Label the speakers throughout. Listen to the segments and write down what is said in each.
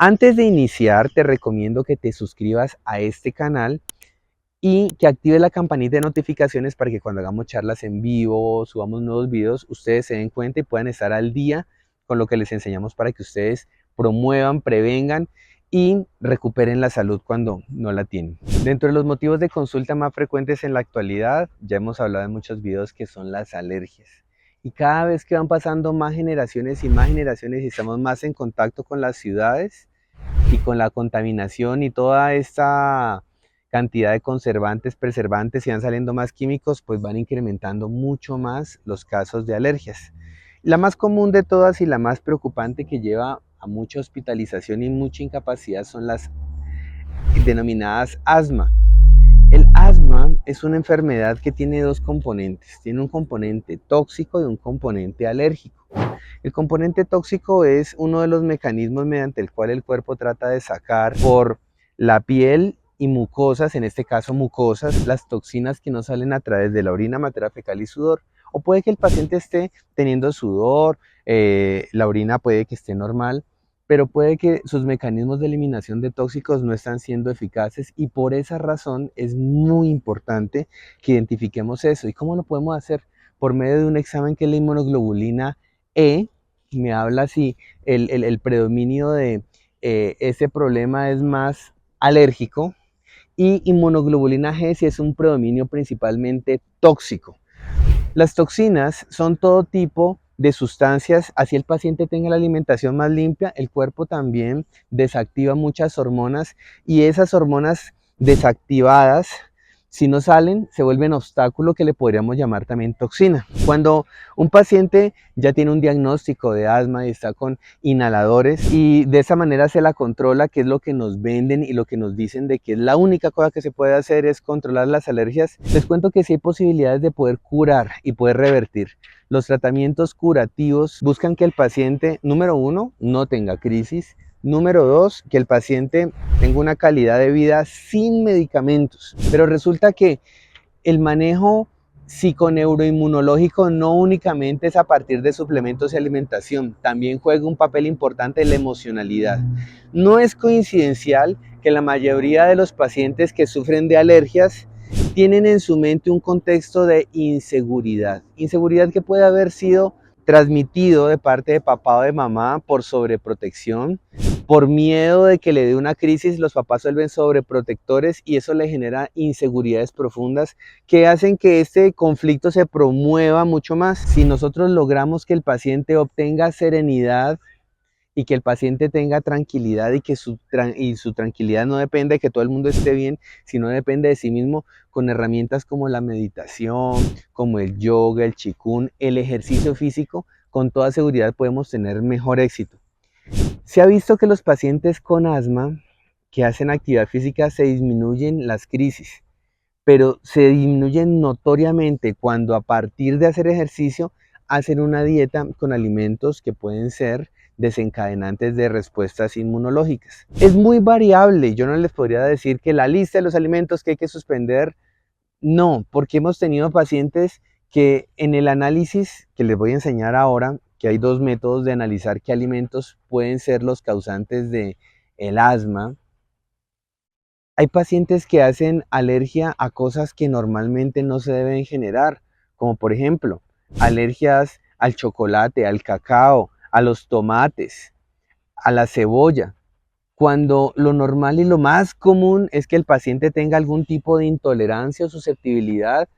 Speaker 1: Antes de iniciar, te recomiendo que te suscribas a este canal y que actives la campanita de notificaciones para que cuando hagamos charlas en vivo, subamos nuevos videos, ustedes se den cuenta y puedan estar al día con lo que les enseñamos para que ustedes promuevan, prevengan y recuperen la salud cuando no la tienen. Dentro de los motivos de consulta más frecuentes en la actualidad, ya hemos hablado en muchos videos que son las alergias. Y cada vez que van pasando más generaciones y estamos más en contacto con las ciudades y con la contaminación y toda esta cantidad de conservantes, preservantes y van saliendo más químicos, pues van incrementando mucho más los casos de alergias. La más común de todas y la más preocupante que lleva a mucha hospitalización y mucha incapacidad son las denominadas asma. El asma es una enfermedad que tiene dos componentes. Tiene un componente tóxico y un componente alérgico. El componente tóxico es uno de los mecanismos mediante el cual el cuerpo trata de sacar por la piel y mucosas, en este caso mucosas, las toxinas que no salen a través de la orina, materia fecal y sudor. O puede que el paciente esté teniendo sudor, la orina puede que esté normal, pero puede que sus mecanismos de eliminación de tóxicos no están siendo eficaces y por esa razón es muy importante que identifiquemos eso. ¿Y cómo lo podemos hacer? Por medio de un examen que es la inmunoglobulina E, me habla si el predominio de ese problema es más alérgico, y inmunoglobulina G si es un predominio principalmente tóxico. Las toxinas son todo tipo de sustancias, así el paciente tenga la alimentación más limpia, el cuerpo también desactiva muchas hormonas y esas hormonas desactivadas, si no salen, se vuelven obstáculo que le podríamos llamar también toxina. Cuando un paciente ya tiene un diagnóstico de asma y está con inhaladores y de esa manera se la controla, que es lo que nos venden y lo que nos dicen de que es la única cosa que se puede hacer es controlar las alergias, les cuento que sí hay posibilidades de poder curar y poder revertir. Los tratamientos curativos buscan que el paciente, número uno, no tenga crisis. Número dos, que el paciente tenga una calidad de vida sin medicamentos. Pero resulta que el manejo psiconeuroinmunológico no únicamente es a partir de suplementos y alimentación, también juega un papel importante en la emocionalidad. No es coincidencial que la mayoría de los pacientes que sufren de alergias tienen en su mente un contexto de inseguridad. Inseguridad que puede haber sido transmitido de parte de papá o de mamá por sobreprotección, por miedo de que le dé una crisis, los papás se vuelven sobreprotectores y eso le genera inseguridades profundas que hacen que este conflicto se promueva mucho más. Si nosotros logramos que el paciente obtenga serenidad y que el paciente tenga tranquilidad y que su tranquilidad no depende de que todo el mundo esté bien, sino depende de sí mismo, con herramientas como la meditación, como el yoga, el qigong, el ejercicio físico, con toda seguridad podemos tener mejor éxito. Se ha visto que los pacientes con asma que hacen actividad física se disminuyen las crisis, pero se disminuyen notoriamente cuando a partir de hacer ejercicio hacen una dieta con alimentos que pueden ser desencadenantes de respuestas inmunológicas. Es muy variable, yo no les podría decir que la lista de los alimentos que hay que suspender, no, porque hemos tenido pacientes que en el análisis que les voy a enseñar ahora, que hay dos métodos de analizar qué alimentos pueden ser los causantes de el asma, hay pacientes que hacen alergia a cosas que normalmente no se deben generar, como por ejemplo, alergias al chocolate, al cacao, a los tomates, a la cebolla, cuando lo normal y lo más común es que el paciente tenga algún tipo de intolerancia o susceptibilidad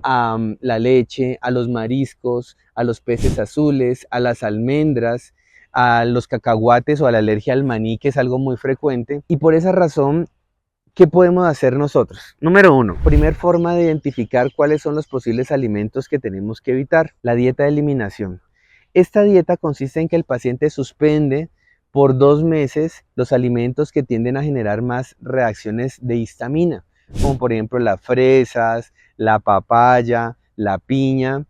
Speaker 1: a la leche, a los mariscos, a los peces azules, a las almendras, a los cacahuates o a la alergia al maní, que es algo muy frecuente. Y por esa razón, ¿qué podemos hacer nosotros? Número uno, primer forma de identificar cuáles son los posibles alimentos que tenemos que evitar, la dieta de eliminación. Esta dieta consiste en que el paciente suspende por 2 meses los alimentos que tienden a generar más reacciones de histamina, como por ejemplo las fresas, la papaya, la piña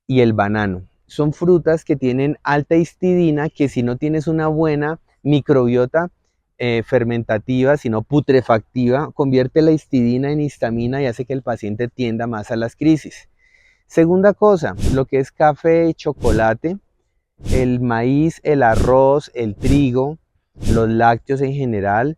Speaker 1: y el banano. Son frutas que tienen alta histidina que si no tienes una buena microbiota fermentativa, sino putrefactiva, convierte la histidina en histamina y hace que el paciente tienda más a las crisis. Segunda cosa, lo que es café, chocolate, el maíz, el arroz, el trigo, los lácteos en general,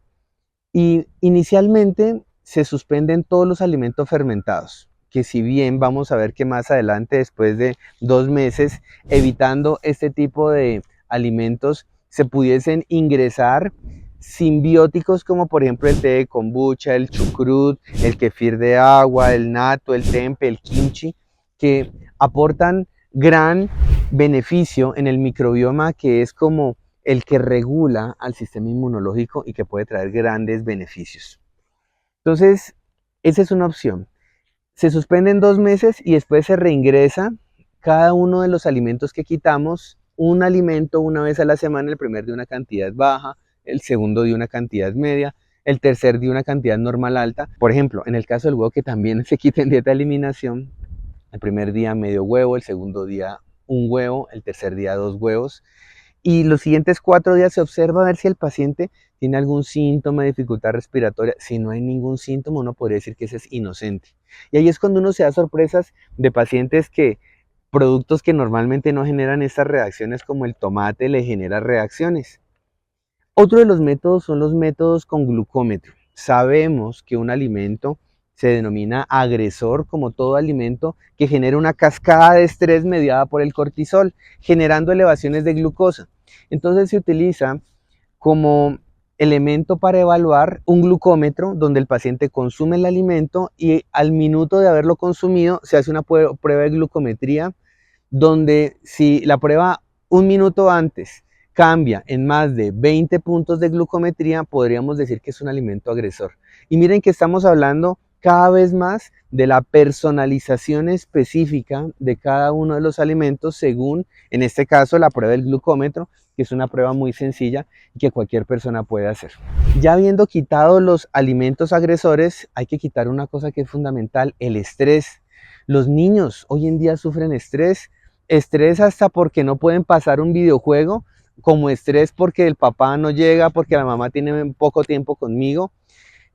Speaker 1: y inicialmente se suspenden todos los alimentos fermentados, que si bien vamos a ver que más adelante, después de 2 meses, evitando este tipo de alimentos, se pudiesen ingresar simbióticos como por ejemplo el té de kombucha, el chucrut, el kefir de agua, el natto, el tempe, el kimchi, que aportan gran beneficio en el microbioma, que es como el que regula al sistema inmunológico y que puede traer grandes beneficios. Entonces, esa es una opción. Se suspenden 2 meses y después se reingresa cada uno de los alimentos que quitamos, un alimento una vez a la semana, el primer de una cantidad baja, el segundo de una cantidad media, el tercer de una cantidad normal alta. Por ejemplo, en el caso del huevo, que también se quita en dieta de eliminación, el primer día medio huevo, el segundo día un huevo, el tercer día 2 huevos. Y los siguientes 4 días se observa a ver si el paciente tiene algún síntoma de dificultad respiratoria. Si no hay ningún síntoma, uno podría decir que ese es inocente. Y ahí es cuando uno se da sorpresas de pacientes que productos que normalmente no generan estas reacciones, como el tomate, le genera reacciones. Otro de los métodos son los métodos con glucómetro. Sabemos que un alimento se denomina agresor, como todo alimento que genera una cascada de estrés mediada por el cortisol, generando elevaciones de glucosa. Entonces se utiliza como elemento para evaluar un glucómetro, donde el paciente consume el alimento y al minuto de haberlo consumido se hace una prueba de glucometría, donde si la prueba un minuto antes cambia en más de 20 puntos de glucometría, podríamos decir que es un alimento agresor. Y miren que estamos hablando cada vez más de la personalización específica de cada uno de los alimentos, según, en este caso, la prueba del glucómetro, que es una prueba muy sencilla y que cualquier persona puede hacer. Ya habiendo quitado los alimentos agresores, hay que quitar una cosa que es fundamental: el estrés. Los niños hoy en día sufren estrés hasta porque no pueden pasar un videojuego, como estrés porque el papá no llega, porque la mamá tiene poco tiempo conmigo.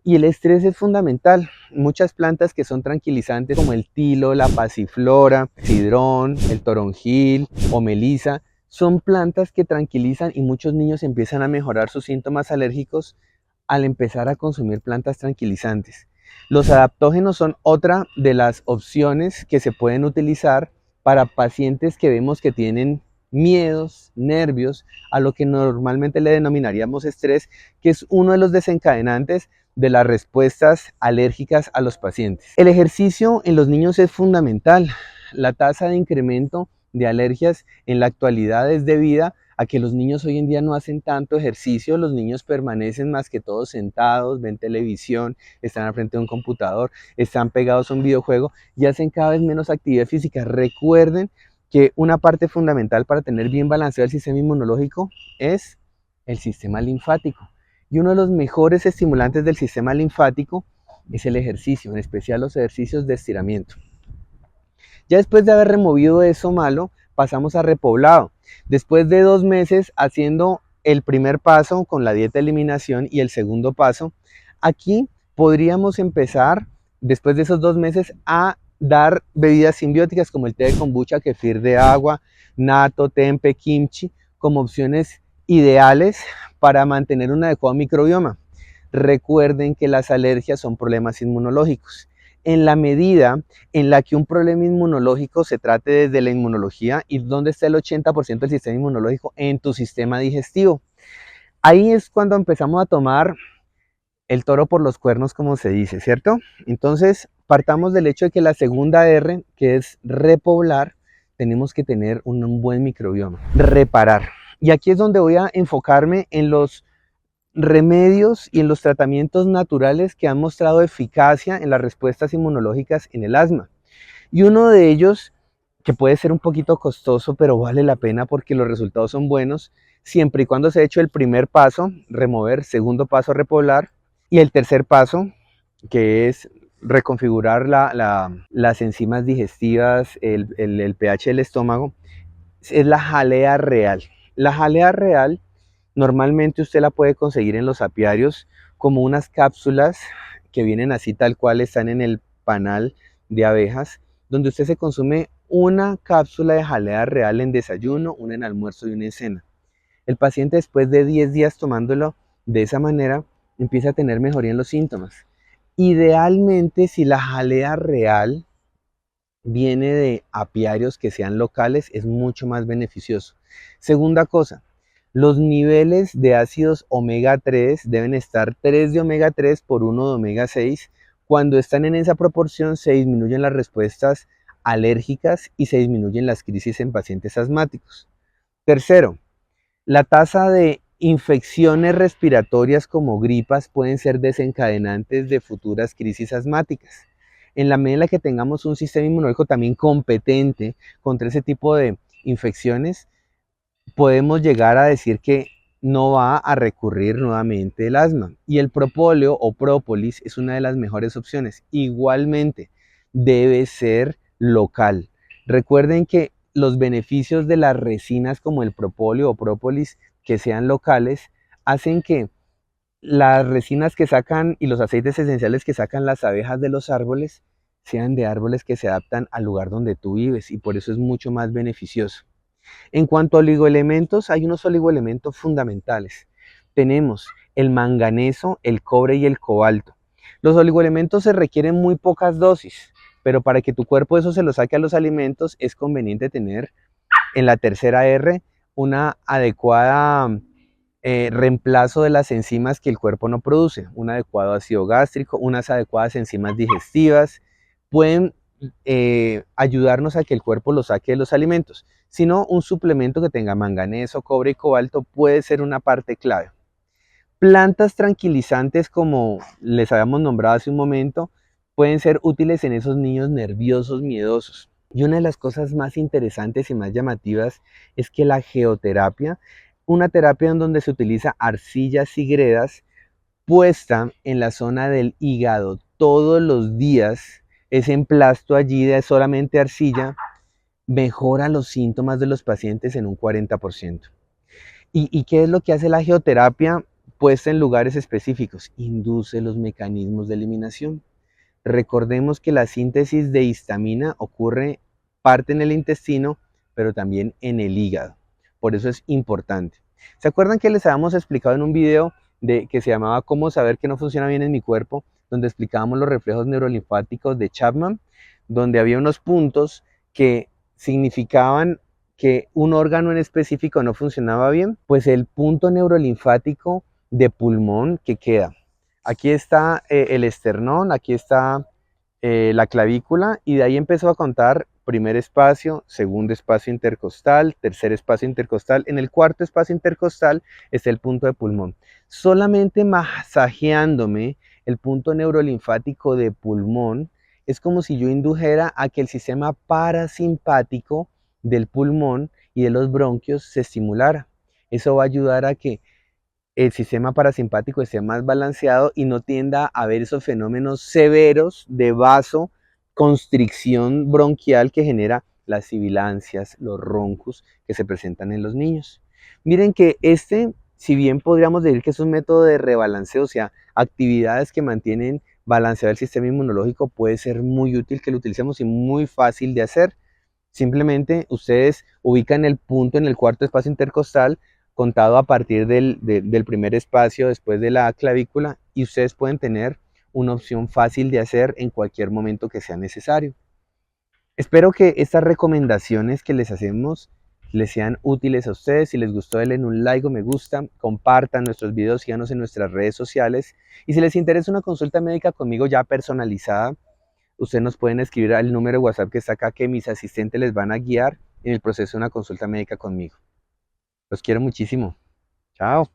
Speaker 1: Y el estrés es fundamental. Muchas plantas que son tranquilizantes, como el tilo, la pasiflora, sidrón, el toronjil o melisa, son plantas que tranquilizan, y muchos niños empiezan a mejorar sus síntomas alérgicos al empezar a consumir plantas tranquilizantes. Los adaptógenos son otra de las opciones que se pueden utilizar para pacientes que vemos que tienen miedos, nervios, a lo que normalmente le denominaríamos estrés, que es uno de los desencadenantes de las respuestas alérgicas a los pacientes. El ejercicio en los niños es fundamental. La tasa de incremento de alergias en la actualidad es debida a que los niños hoy en día no hacen tanto ejercicio. Los niños permanecen más que todo sentados, ven televisión, están al frente de un computador, están pegados a un videojuego y hacen cada vez menos actividad física. Recuerden que una parte fundamental para tener bien balanceado el sistema inmunológico es el sistema linfático. Y uno de los mejores estimulantes del sistema linfático es el ejercicio, en especial los ejercicios de estiramiento. Ya después de haber removido eso malo, pasamos a repoblado. Después de 2 meses haciendo el primer paso con la dieta de eliminación y el segundo paso, aquí podríamos empezar, después de esos 2 meses, a dar bebidas simbióticas como el té de kombucha, kefir de agua, natto, tempe, kimchi, como opciones ideales para mantener un adecuado microbioma. Recuerden que las alergias son problemas inmunológicos. En la medida en la que un problema inmunológico se trate desde la inmunología, y donde está el 80% del sistema inmunológico en tu sistema digestivo, ahí es cuando empezamos a tomar el toro por los cuernos, como se dice, ¿cierto? Entonces, partamos del hecho de que la segunda R, que es repoblar, tenemos que tener un buen microbioma, reparar. Y aquí es donde voy a enfocarme en los remedios y en los tratamientos naturales que han mostrado eficacia en las respuestas inmunológicas en el asma. Y uno de ellos, que puede ser un poquito costoso, pero vale la pena porque los resultados son buenos, siempre y cuando se ha hecho el primer paso, remover, segundo paso, repoblar, y el tercer paso, que es reconfigurar las enzimas digestivas, el pH del estómago, es la jalea real. La jalea real normalmente usted la puede conseguir en los apiarios como unas cápsulas que vienen así tal cual, están en el panal de abejas, donde usted se consume una cápsula de jalea real en desayuno, una en almuerzo y una en cena. El paciente después de 10 días tomándolo de esa manera empieza a tener mejoría en los síntomas. Idealmente, si la jalea real viene de apiarios que sean locales, es mucho más beneficioso. Segunda cosa, los niveles de ácidos omega 3 deben estar 3 de omega 3 por 1 de omega 6. Cuando están en esa proporción se disminuyen las respuestas alérgicas y se disminuyen las crisis en pacientes asmáticos. Tercero, la tasa de infecciones respiratorias como gripas pueden ser desencadenantes de futuras crisis asmáticas. En la medida en la que tengamos un sistema inmunológico también competente contra ese tipo de infecciones, podemos llegar a decir que no va a recurrir nuevamente el asma. Y el propóleo o própolis es una de las mejores opciones. Igualmente, debe ser local. Recuerden que los beneficios de las resinas como el propóleo o própolis que sean locales hacen que las resinas que sacan y los aceites esenciales que sacan las abejas de los árboles sean de árboles que se adaptan al lugar donde tú vives y por eso es mucho más beneficioso. En cuanto a oligoelementos, hay unos oligoelementos fundamentales. Tenemos el manganeso, el cobre y el cobalto. Los oligoelementos se requieren muy pocas dosis, pero para que tu cuerpo eso se lo saque a los alimentos es conveniente tener en la tercera R una adecuada reemplazo de las enzimas que el cuerpo no produce, un adecuado ácido gástrico, unas adecuadas enzimas digestivas, pueden ayudarnos a que el cuerpo lo saque de los alimentos. Si no, un suplemento que tenga manganeso, cobre y cobalto puede ser una parte clave. Plantas tranquilizantes, como les habíamos nombrado hace un momento, pueden ser útiles en esos niños nerviosos, miedosos. Y una de las cosas más interesantes y más llamativas es que la geoterapia, una terapia en donde se utiliza arcillas y gredas puesta en la zona del hígado todos los días, ese emplasto allí de solamente arcilla, mejora los síntomas de los pacientes en un 40%. ¿Y qué es lo que hace la geoterapia puesta en lugares específicos? Induce los mecanismos de eliminación. Recordemos que la síntesis de histamina ocurre parte en el intestino, pero también en el hígado. Por eso es importante. ¿Se acuerdan que les habíamos explicado en un video que se llamaba "Cómo saber que no funciona bien en mi cuerpo", donde explicábamos los reflejos neurolinfáticos de Chapman, donde había unos puntos que significaban que un órgano en específico no funcionaba bien? Pues el punto neurolinfático de pulmón que queda. Aquí está el esternón, aquí está la clavícula, y de ahí empezó a contar primer espacio, segundo espacio intercostal, tercer espacio intercostal. En el cuarto espacio intercostal está el punto de pulmón. Solamente masajeándome el punto neurolinfático de pulmón es como si yo indujera a que el sistema parasimpático del pulmón y de los bronquios se estimulara. Eso va a ayudar a que el sistema parasimpático esté más balanceado y no tienda a haber esos fenómenos severos de vasoconstricción bronquial que genera las sibilancias, los roncos que se presentan en los niños. Miren que si bien podríamos decir que es un método de rebalanceo, o sea, actividades que mantienen balanceado el sistema inmunológico, puede ser muy útil que lo utilicemos y muy fácil de hacer. Simplemente ustedes ubican el punto en el cuarto espacio intercostal, contado a partir del primer espacio después de la clavícula, y ustedes pueden tener una opción fácil de hacer en cualquier momento que sea necesario. Espero que estas recomendaciones que les hacemos les sean útiles a ustedes. Si les gustó, denle un like o me gusta, compartan nuestros videos, síganos en nuestras redes sociales, y si les interesa una consulta médica conmigo ya personalizada, ustedes nos pueden escribir al número de WhatsApp que está acá, que mis asistentes les van a guiar en el proceso de una consulta médica conmigo. Los quiero muchísimo. Chao.